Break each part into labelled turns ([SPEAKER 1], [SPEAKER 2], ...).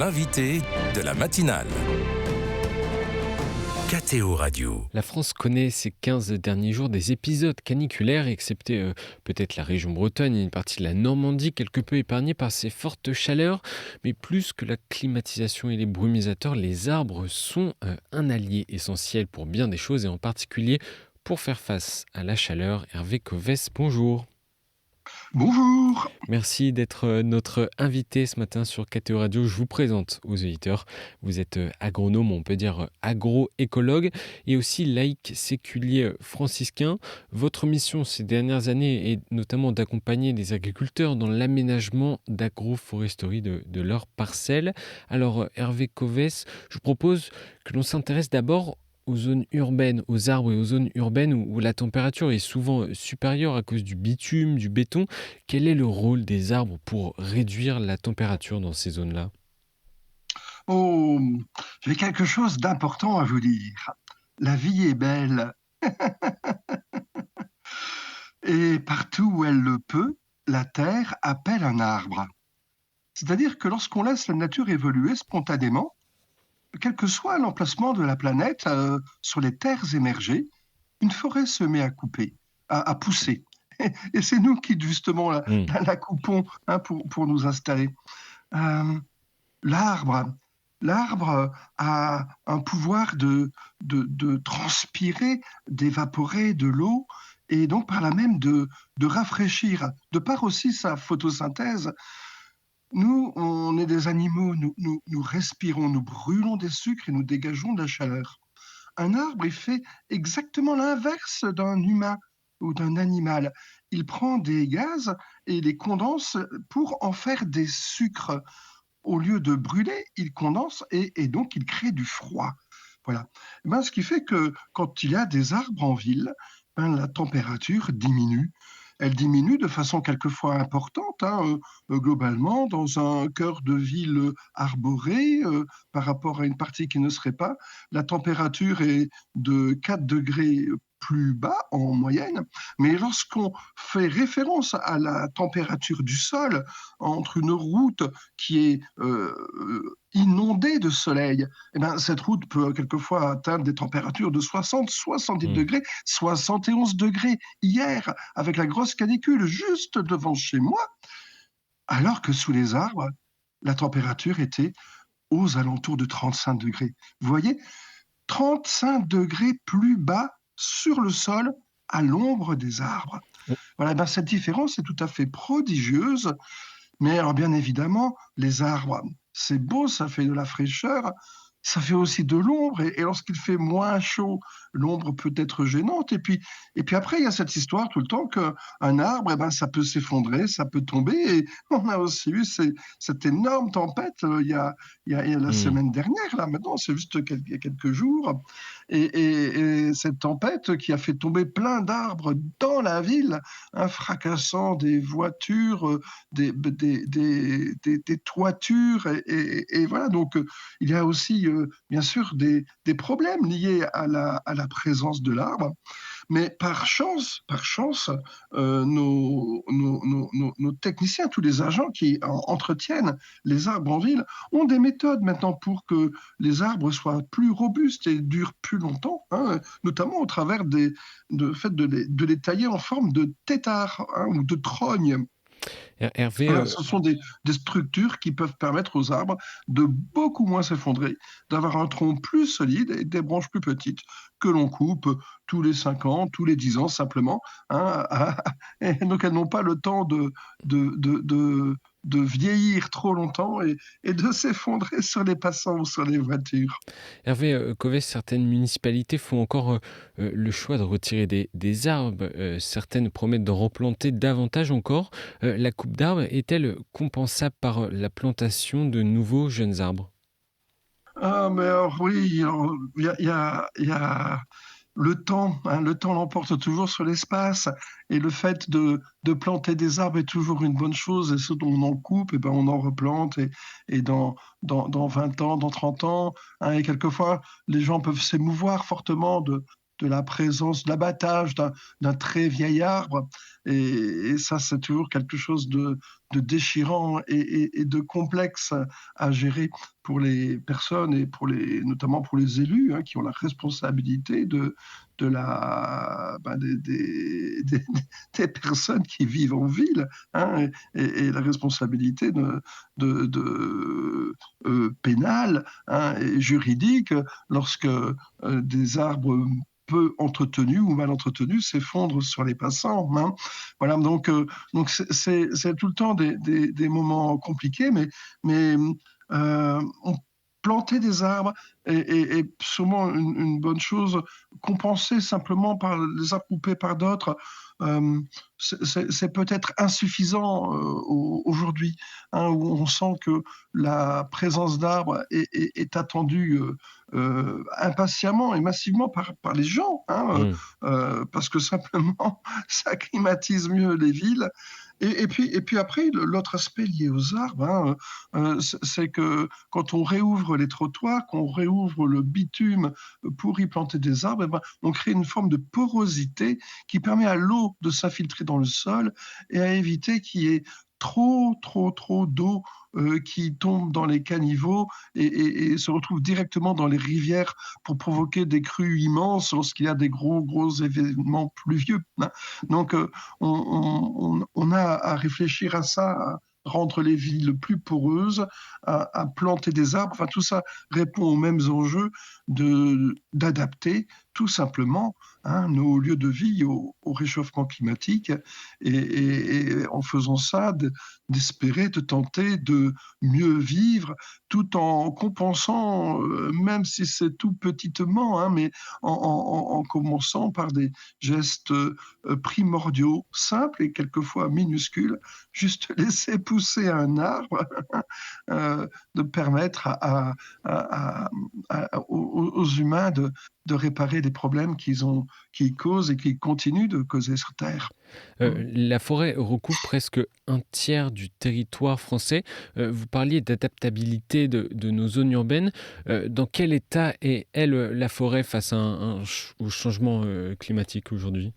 [SPEAKER 1] l'invité de la matinale. KTO Radio.
[SPEAKER 2] La France connaît ces 15 derniers jours des épisodes caniculaires, excepté peut-être la région bretonne et une partie de la Normandie, quelque peu épargnée par ces fortes chaleurs. Mais plus que la climatisation et les brumisateurs, les arbres sont un allié essentiel pour bien des choses et en particulier pour faire face à la chaleur. Hervé Covès, bonjour.
[SPEAKER 3] Bonjour.
[SPEAKER 2] Merci d'être notre invité ce matin sur KTO Radio. Je vous présente aux auditeurs. Vous êtes agronome, on peut dire agroécologue et aussi laïc séculier franciscain. Votre mission ces dernières années est notamment d'accompagner les agriculteurs dans l'aménagement d'agroforesterie de leurs parcelles. Alors Hervé Covès, je vous propose que l'on s'intéresse d'abord aux zones urbaines, aux arbres et aux zones urbaines où la température est souvent supérieure à cause du bitume, du béton. Quel est le rôle des arbres pour réduire la température dans ces zones-là ?
[SPEAKER 3] Oh, j'ai quelque chose d'important à vous dire. La vie est belle. Et partout où elle le peut, la terre appelle un arbre. C'est-à-dire que lorsqu'on laisse la nature évoluer spontanément, quel que soit l'emplacement de la planète, sur les terres émergées, une forêt se met à couper, à pousser. Et c'est nous qui, justement, la coupons pour nous installer. L'arbre a un pouvoir de transpirer, d'évaporer de l'eau, et donc par là même de rafraîchir. De par aussi sa photosynthèse, nous, on est des animaux, nous respirons, nous brûlons des sucres et nous dégageons de la chaleur. Un arbre, il fait exactement l'inverse d'un humain ou d'un animal. Il prend des gaz et les condense pour en faire des sucres. Au lieu de brûler, il condense et donc il crée du froid. Voilà. Ce qui fait que quand il y a des arbres en ville, la température diminue. Elle diminue de façon quelquefois importante, globalement, dans un cœur de ville arboré, par rapport à une partie qui ne serait pas. La température est de 4 degrés plus bas en moyenne, mais lorsqu'on fait référence à la température du sol, entre une route qui est inondée de soleil, cette route peut quelquefois atteindre des températures de 60, 70 degrés, 71 degrés hier, avec la grosse canicule juste devant chez moi, alors que sous les arbres, la température était aux alentours de 35 degrés. Vous voyez, 35 degrés plus bas sur le sol, à l'ombre des arbres. Voilà, cette différence est tout à fait prodigieuse, mais alors bien évidemment, les arbres, c'est beau, ça fait de la fraîcheur, ça fait aussi de l'ombre, et lorsqu'il fait moins chaud, l'ombre peut être gênante. Et puis après, il y a cette histoire tout le temps qu'un arbre, ça peut s'effondrer, ça peut tomber. Et on a aussi eu cette énorme tempête il y a la semaine dernière, là maintenant, c'est juste il y a quelques jours. Et cette tempête qui a fait tomber plein d'arbres dans la ville, fracassant des voitures, des toitures. Et voilà, donc il y a aussi bien sûr des problèmes liés à la présence de l'arbre, mais par chance, nos techniciens, tous les agents qui entretiennent les arbres en ville, ont des méthodes maintenant pour que les arbres soient plus robustes et durent plus longtemps, notamment au travers de les tailler en forme de tétard ou de trogne.
[SPEAKER 2] Hervé,
[SPEAKER 3] Ce sont des structures qui peuvent permettre aux arbres de beaucoup moins s'effondrer, d'avoir un tronc plus solide et des branches plus petites que l'on coupe tous les 5 ans, tous les 10 ans simplement. Et donc elles n'ont pas le temps de vieillir trop longtemps et de s'effondrer sur les passants ou sur les voitures.
[SPEAKER 2] Hervé Covès, certaines municipalités font encore le choix de retirer des arbres. Certaines promettent d'en replanter davantage encore. La coupe d'arbres est-elle compensable par la plantation de nouveaux jeunes arbres ?
[SPEAKER 3] Mais alors, oui, il y a le temps, le temps l'emporte toujours sur l'espace, et le fait de planter des arbres est toujours une bonne chose, et ce dont on en coupe, on en replante, et dans 20 ans, dans 30 ans, et quelquefois, les gens peuvent s'émouvoir fortement de de la présence, d'abattage d'un très vieil arbre. Et ça, c'est toujours quelque chose de déchirant et de complexe à gérer pour les personnes et notamment pour les élus, hein, qui ont la responsabilité des personnes qui vivent en ville, hein, et la responsabilité pénale, hein, et juridique lorsque des arbres peu entretenus ou mal entretenus s'effondrent sur les passants, hein. Voilà, donc c'est tout le temps des moments compliqués, mais planter des arbres est sûrement une bonne chose. Compenser simplement par les arbres coupés par d'autres, c'est peut-être insuffisant aujourd'hui, hein, où on sent que la présence d'arbres est attendue impatiemment et massivement par les gens, hein,
[SPEAKER 2] Mmh.
[SPEAKER 3] parce que simplement ça climatise mieux les villes. Et puis après, l'autre aspect lié aux arbres, hein, c'est que quand on réouvre les trottoirs, qu'on réouvre le bitume pour y planter des arbres, eh ben, on crée une forme de porosité qui permet à l'eau de s'infiltrer dans le sol et à éviter qu'il y ait trop d'eau qui tombe dans les caniveaux et se retrouve directement dans les rivières pour provoquer des crues immenses lorsqu'il y a des gros événements pluvieux, hein. Donc, on a à réfléchir à ça, à rendre les villes plus poreuses, à planter des arbres. Enfin, tout ça répond aux mêmes enjeux d'adapter tout simplement, hein, nos lieux de vie au réchauffement climatique et en faisant ça, d'espérer, de tenter de mieux vivre tout en compensant, même si c'est tout petitement, hein, mais en commençant par des gestes primordiaux, simples et quelquefois minuscules, juste laisser pousser un arbre, de permettre aux humains de réparer des problèmes qu'ils causent et qu'ils continuent de causer sur Terre. Mm.
[SPEAKER 2] La forêt recouvre presque un tiers du territoire français. Vous parliez d'adaptabilité de nos zones urbaines. Dans quel état est, elle, la forêt face à au changement climatique aujourd'hui?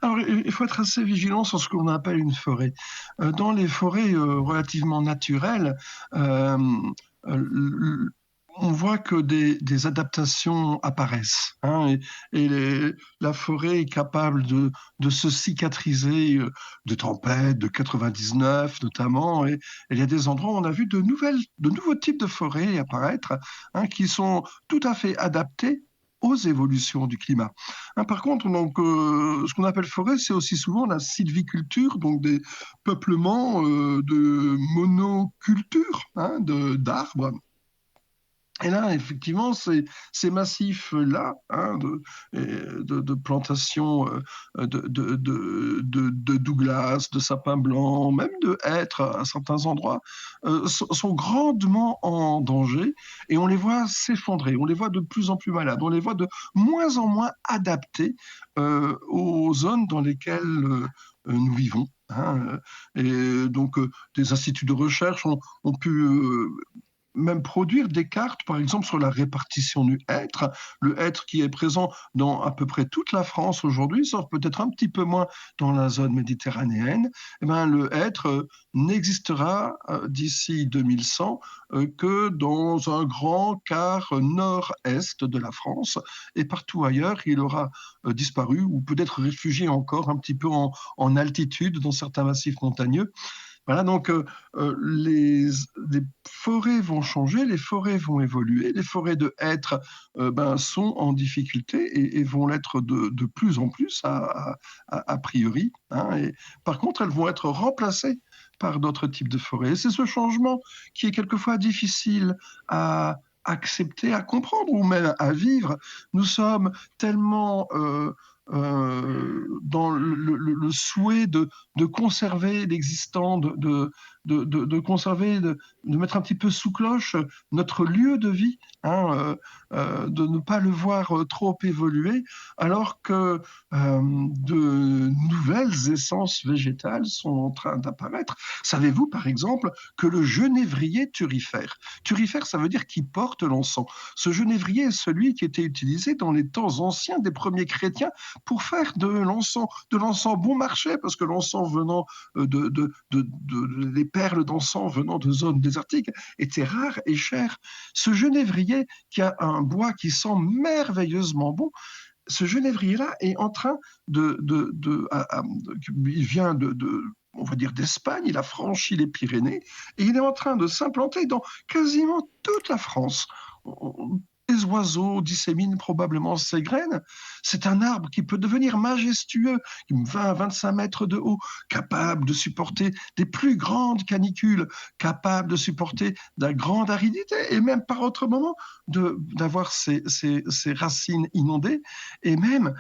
[SPEAKER 3] Alors, il faut être assez vigilant sur ce qu'on appelle une forêt. Dans les forêts relativement naturelles, euh, euh, on voit que des adaptations apparaissent, hein, la forêt est capable de se cicatriser de tempêtes, de 99 notamment, et il y a des endroits où on a vu de nouveaux types de forêts apparaître, hein, qui sont tout à fait adaptés aux évolutions du climat. Hein, par contre, donc, ce qu'on appelle forêt, c'est aussi souvent la sylviculture, donc des peuplements de monoculture, hein, d'arbres. Et là, effectivement, ces massifs-là, hein, de plantations de Douglas, de sapins blancs, même de hêtres à certains endroits, sont grandement en danger et on les voit s'effondrer, on les voit de plus en plus malades, on les voit de moins en moins adaptés aux zones dans lesquelles nous vivons, hein. Et donc, des instituts de recherche ont pu même produire des cartes, par exemple, sur la répartition du hêtre. Le hêtre qui est présent dans à peu près toute la France aujourd'hui, sauf peut-être un petit peu moins dans la zone méditerranéenne. Eh ben, le hêtre n'existera d'ici 2100 que dans un grand quart nord-est de la France. Et partout ailleurs, il aura disparu ou peut-être réfugié encore un petit peu en altitude dans certains massifs montagneux. Voilà, donc les forêts vont changer, les forêts vont évoluer, les forêts de hêtres sont en difficulté et vont l'être de plus en plus a priori, hein. Et, par contre, elles vont être remplacées par d'autres types de forêts. Et c'est ce changement qui est quelquefois difficile à accepter, à comprendre ou même à vivre. Nous sommes tellement dans le souhait de conserver l'existant, de conserver, de mettre un petit peu sous cloche notre lieu de vie, hein, de ne pas le voir trop évoluer, alors que de nouvelles essences végétales sont en train d'apparaître. Savez-vous, par exemple, que le genévrier turifère, ça veut dire qui porte l'encens. Ce genévrier est celui qui était utilisé dans les temps anciens des premiers chrétiens pour faire de l'encens bon marché, parce que l'encens venant les perles d'encens venant de zones désertiques étaient rares et chères. Ce genévrier qui a un bois qui sent merveilleusement bon, ce genévrier-là est en train il vient on va dire d'Espagne, il a franchi les Pyrénées et il est en train de s'implanter dans quasiment toute la France. Les oiseaux disséminent probablement ses graines. C'est un arbre qui peut devenir majestueux, 20 à 25 mètres de haut, capable de supporter des plus grandes canicules, capable de supporter de la grande aridité et même par autre moment d'avoir ses racines inondées et même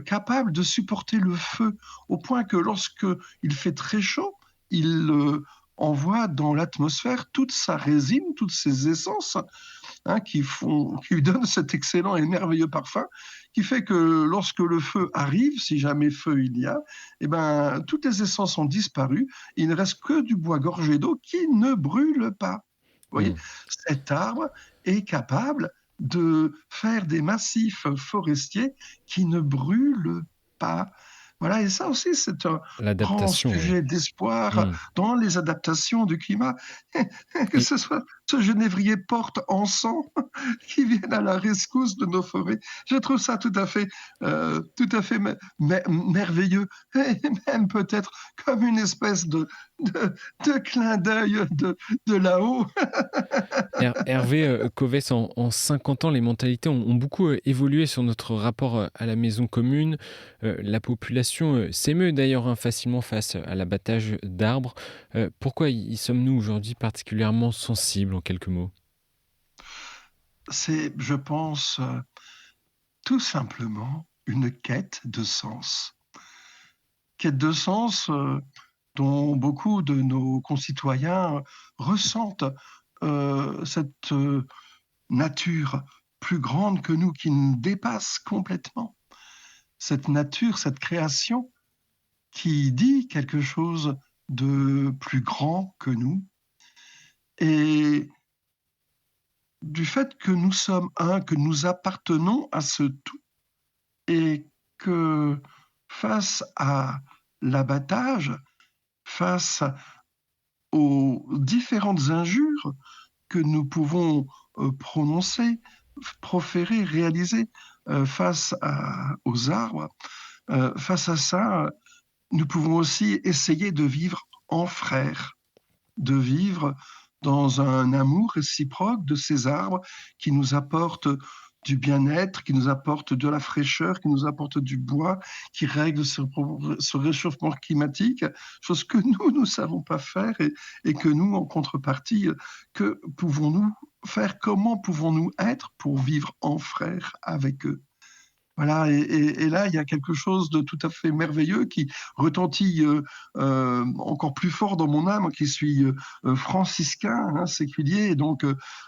[SPEAKER 3] capable de supporter le feu au point que lorsque il fait très chaud, il envoie dans l'atmosphère toute sa résine, toutes ses essences, hein, qui lui donnent cet excellent et merveilleux parfum, qui fait que lorsque le feu arrive, si jamais feu il y a, eh ben, toutes les essences ont disparu, il ne reste que du bois gorgé d'eau qui ne brûle pas. Vous voyez,
[SPEAKER 2] Mm.
[SPEAKER 3] cet arbre est capable de faire des massifs forestiers qui ne brûlent pas. Voilà, et ça aussi, c'est un grand
[SPEAKER 2] L'adaptation, oui.
[SPEAKER 3] sujet d'espoir
[SPEAKER 2] Mm.
[SPEAKER 3] dans les adaptations du climat. Que
[SPEAKER 2] Et
[SPEAKER 3] ce soit ce genévrier porte encens qui vienne à la rescousse de nos forêts. Je trouve ça tout à fait merveilleux et même peut-être comme une espèce de clin d'œil de là-haut.
[SPEAKER 2] Hervé Covès, en 50 ans, les mentalités ont beaucoup évolué sur notre rapport à la maison commune. La population s'émeut d'ailleurs facilement face à l'abattage d'arbres. Pourquoi y sommes-nous aujourd'hui particulièrement sensibles, en quelques mots?
[SPEAKER 3] C'est, je pense, tout simplement une quête de sens. Quête de sens dont beaucoup de nos concitoyens ressentent cette nature plus grande que nous, qui nous dépasse complètement. Cette nature, cette création qui dit quelque chose de plus grand que nous. Et du fait que nous sommes un, que nous appartenons à ce tout, et que face à l'abattage, face aux différentes injures que nous pouvons prononcer, proférer, réaliser aux arbres, face à ça, nous pouvons aussi essayer de vivre en frères, de vivre dans un amour réciproque de ces arbres qui nous apportent du bien-être, qui nous apportent de la fraîcheur, qui nous apportent du bois, qui règle ce réchauffement climatique, chose que nous ne savons pas faire et que nous, en contrepartie, que pouvons-nous faire, comment pouvons-nous être pour vivre en frères avec eux? Voilà, et là, il y a quelque chose de tout à fait merveilleux qui retentit encore plus fort dans mon âme, qui suis franciscain, hein, séculier, et donc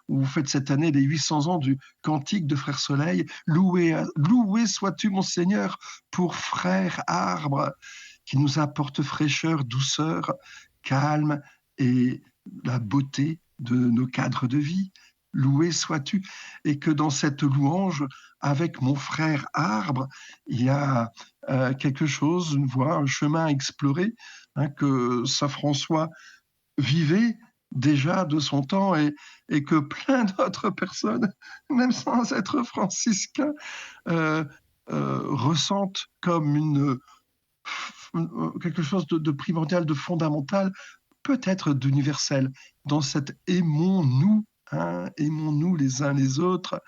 [SPEAKER 3] vous faites cette année les 800 ans du cantique de Frère Soleil. Loué sois-tu, mon Seigneur, pour frère arbre, qui nous apporte fraîcheur, douceur, calme et la beauté de nos cadres de vie. Loué sois-tu, et que dans cette louange, avec mon frère arbre, il y a quelque chose, une voie, un chemin à explorer, hein, que saint François vivait déjà de son temps et que plein d'autres personnes, même sans être franciscains, ressentent comme quelque chose de primordial, de fondamental, peut-être d'universel, dans cet aimons-nous, hein, aimons-nous les uns les autres,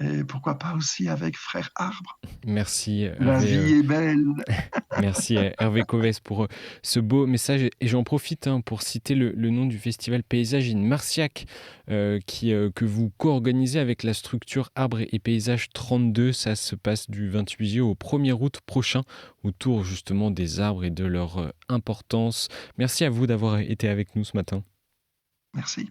[SPEAKER 3] et pourquoi pas aussi avec frère arbre.
[SPEAKER 2] Merci
[SPEAKER 3] La
[SPEAKER 2] Hervé.
[SPEAKER 3] vie est belle.
[SPEAKER 2] Merci Hervé Coves pour ce beau message. Et j'en profite pour citer le nom du festival Paysage in Marciac que vous co-organisez avec la structure Arbres et Paysages 32. Ça se passe du 28 juillet au 1er août prochain autour justement des arbres et de leur importance. Merci à vous d'avoir été avec nous ce matin.
[SPEAKER 3] Merci.